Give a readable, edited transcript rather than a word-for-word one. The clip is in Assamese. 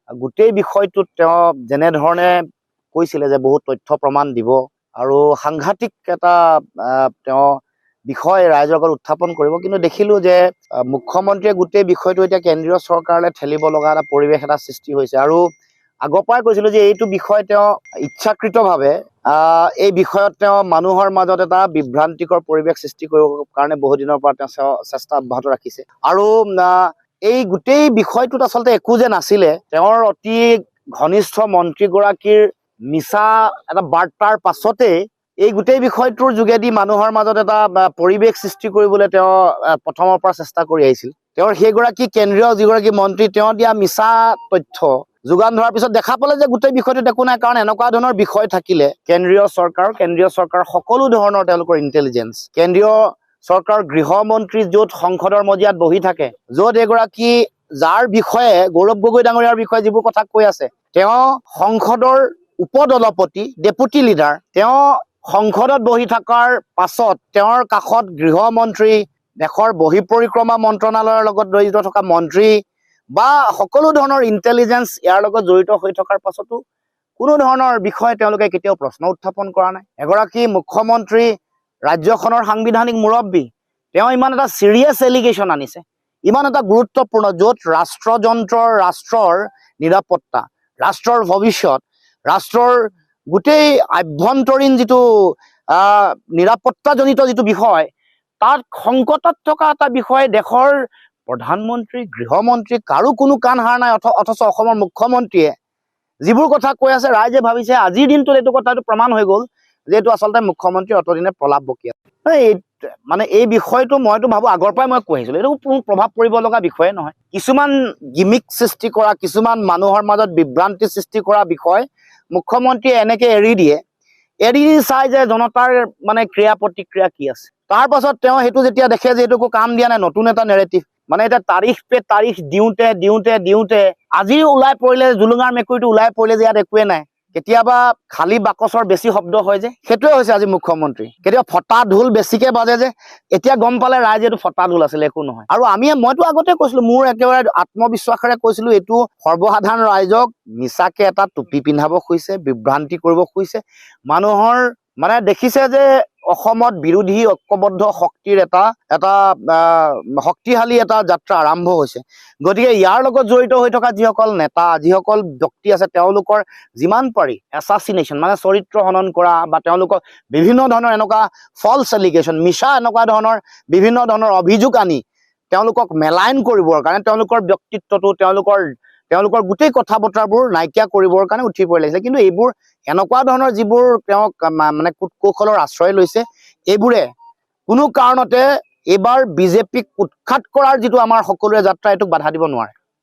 গোটেই বিষয়টোত তেওঁ যেনেধৰণে কৈছিলে যে বহুত তথ্য প্ৰমাণ দিব আৰু সাংঘাতিক এটা তেওঁ বিষয় ৰাইজৰ আগত উত্থাপন কৰিব, কিন্তু দেখিলো যে মুখ্যমন্ত্ৰীয়ে গোটেই বিষয়টো এতিয়া কেন্দ্ৰীয় চৰকাৰলৈ ঠেলিব লগা এটা পৰিৱেশ এটা সৃষ্টি হৈছে। আৰু আগৰ পৰাই কৈছিলো যে এইটো বিষয় তেওঁ ইচ্ছাকৃতভাৱে এই বিষয়ত তেওঁ মানুহৰ মাজত এটা বিভ্ৰান্তিকৰ পৰিৱেশ সৃষ্টি কৰিবৰ কাৰণে বহুদিনৰ পৰা তেওঁ চেষ্টা অব্যাহত ৰাখিছে। আৰু এই গোটেই বিষয়টোত আচলতে একো যে নাছিলে, তেওঁৰ অতি ঘনিষ্ঠ মন্ত্ৰীগৰাকীৰ মিছা এটা বাৰ্তাৰ পাছতেই এই গোটেই বিষয়টোৰ যোগেদি মানুহৰ মাজত এটা পৰিৱেশ সৃষ্টি কৰিবলৈ তেওঁ প্ৰথমৰ পৰা চেষ্টা কৰি আহিছিল। তেওঁৰ সেইগৰাকী কেন্দ্ৰীয় যিগৰাকী মন্ত্ৰী তেওঁ দিয়া মিছা তথ্য যোগান ধৰাৰ পিছত দেখা পালে যে গোটেই বিষয়টোত একো নাই। কাৰণ এনেকুৱা ধৰণৰ বিষয় থাকিলে কেন্দ্ৰীয় চৰকাৰ সকলো ধৰণৰ তেওঁলোকৰ ইণ্টেলিজেঞ্চ, কেন্দ্ৰীয় চৰকাৰৰ গৃহমন্ত্ৰী য'ত সংসদৰ মজিয়াত বহি থাকে, য'ত এগৰাকী যাৰ বিষয়ে গৌৰৱ গগৈ ডাঙৰীয়াৰ বিষয়ে যিবোৰ কথা কৈ আছে, তেওঁ সংসদৰ উপদলপতি ডেপুটি লিডাৰ, তেওঁ সংসদত বহি থকাৰ পাছত তেওঁৰ কাষত গৃহমন্ত্ৰী, দেশৰ বহি পৰিক্ৰমা মন্ত্ৰণালয়ৰ লগত জড়িত থকা মন্ত্ৰী বা সকলো ধৰণৰ ইণ্টেলিজেঞ্চ ইয়াৰ লগত জড়িত হৈ থকাৰ পাছতো কোনো ধৰণৰ বিষয়ে তেওঁলোকে কেতিয়াও প্ৰশ্ন উত্থাপন কৰা নাই। এগৰাকী মুখ্যমন্ত্ৰী, ৰাজ্যখনৰ সাংবিধানিক মুৰব্বী, তেওঁ ইমান এটা চিৰিয়াছ এলিগেশ্যন আনিছে, ইমান এটা গুৰুত্বপূৰ্ণ, য'ত ৰাষ্ট্ৰৰ নিৰাপত্তা, ৰাষ্ট্ৰৰ ভৱিষ্যত, ৰাষ্ট্ৰৰ গোটেই আভ্যন্তৰীণ যিটো নিৰাপত্তাজনিত যিটো বিষয়, তাত সংকটত থকা এটা বিষয় দেশৰ প্ৰধানমন্ত্ৰী, গৃহমন্ত্ৰী কাৰো কোনো কাণ সাৰ নাই। অথচ অসমৰ মুখ্যমন্ত্ৰীয়ে যিবোৰ কথা কৈ আছে, ৰাইজে ভাবিছে আজিৰ দিনটোত এইটো কথাটো প্ৰমাণ হৈ গ'ল যে এইটো আচলতে মুখ্যমন্ত্ৰী অতদিনে প্ৰলাপ বকি আছে। মানে এই বিষয়টো মইতো ভাবো আগৰ পৰাই মই কৈ আহিছিলো, এইটো কোনো প্ৰভাৱ পৰিব লগা বিষয়ে নহয়। কিছুমান গিমিক সৃষ্টি কৰা, কিছুমান মানুহৰ মাজত বিভ্ৰান্তি সৃষ্টি কৰা বিষয় মুখ্যমন্ত্ৰীয়ে এনেকে এৰি দিয়ে, এৰি চাই যে জনতাৰ মানে ক্ৰিয়া প্ৰতিক্ৰিয়া কি আছে। তাৰ পাছত তেওঁ সেইটো যেতিয়া দেখে যে এইটো একো কাম দিয়া নাই, নতুন এটা নেৰেটিভ, মানে এতিয়া তাৰিখ দিওঁতে আজি ওলাই পৰিলে, জুলুঙাৰ মেকুৰীটো ওলাই পৰিলে যে ইয়াত একোৱে নাই। কেতিয়াবা খালী বাকচৰ বেছি শব্দ হয় যে, সেইটোৱে হৈছে আজি মুখ্যমন্ত্ৰী। কেতিয়াবা ফটা ঢোল বেছিকে বাজে যে, এতিয়া গম পালে ৰাইজে এইটো ফটা ঢোল আছিলে, একো নহয়। আৰু মইতো আগতে কৈছিলো, মোৰ একেবাৰে আত্মবিশ্বাসেৰে কৈছিলো, এইটো সৰ্বসাধাৰণ ৰাইজক মিছাকে এটা টুপি পিন্ধাব খুজিছে, বিভ্ৰান্তি কৰিব খুজিছে। মানুহৰ মানে দেখিছে যে অসমত বিৰোধী ঐক্যবদ্ধ শক্তিৰ এটা শক্তিশালী এটা যাত্ৰা আৰম্ভ হৈছে। গতিকে ইয়াৰ লগত জড়িত হৈ থকা যিসকল নেতা, যিসকল ব্যক্তি আছে, তেওঁলোকৰ যিমান পাৰি এছাচিনেশ্যন, মানে চৰিত্ৰ হনন কৰা, বা তেওঁলোকক বিভিন্ন ধৰণৰ এনেকুৱা ফলছ এলিগেশ্যন, মিছা এনেকুৱা ধৰণৰ বিভিন্ন ধৰণৰ অভিযোগ আনি তেওঁলোকক মেলাইন কৰিবৰ কাৰণে, তেওঁলোকৰ ব্যক্তিত্বটো, তেওঁলোকৰ গোটেই কথা বতৰাবোৰ নাইকিয়া কৰিবৰ কাৰণে উঠি পৰি লাগিছে। কিন্তু এইবোৰ এনেকুৱা ধৰণৰ যিবোৰ তেওঁক মানে কূটকৌশলৰ আশ্ৰয় লৈছে, এইবোৰে কোনো কাৰণতে এইবাৰ বিজেপিক উৎখাত কৰাৰ যিটো আমাৰ সকলোৰে যাত্ৰা, এইটোক বাধা দিব নোৱাৰে।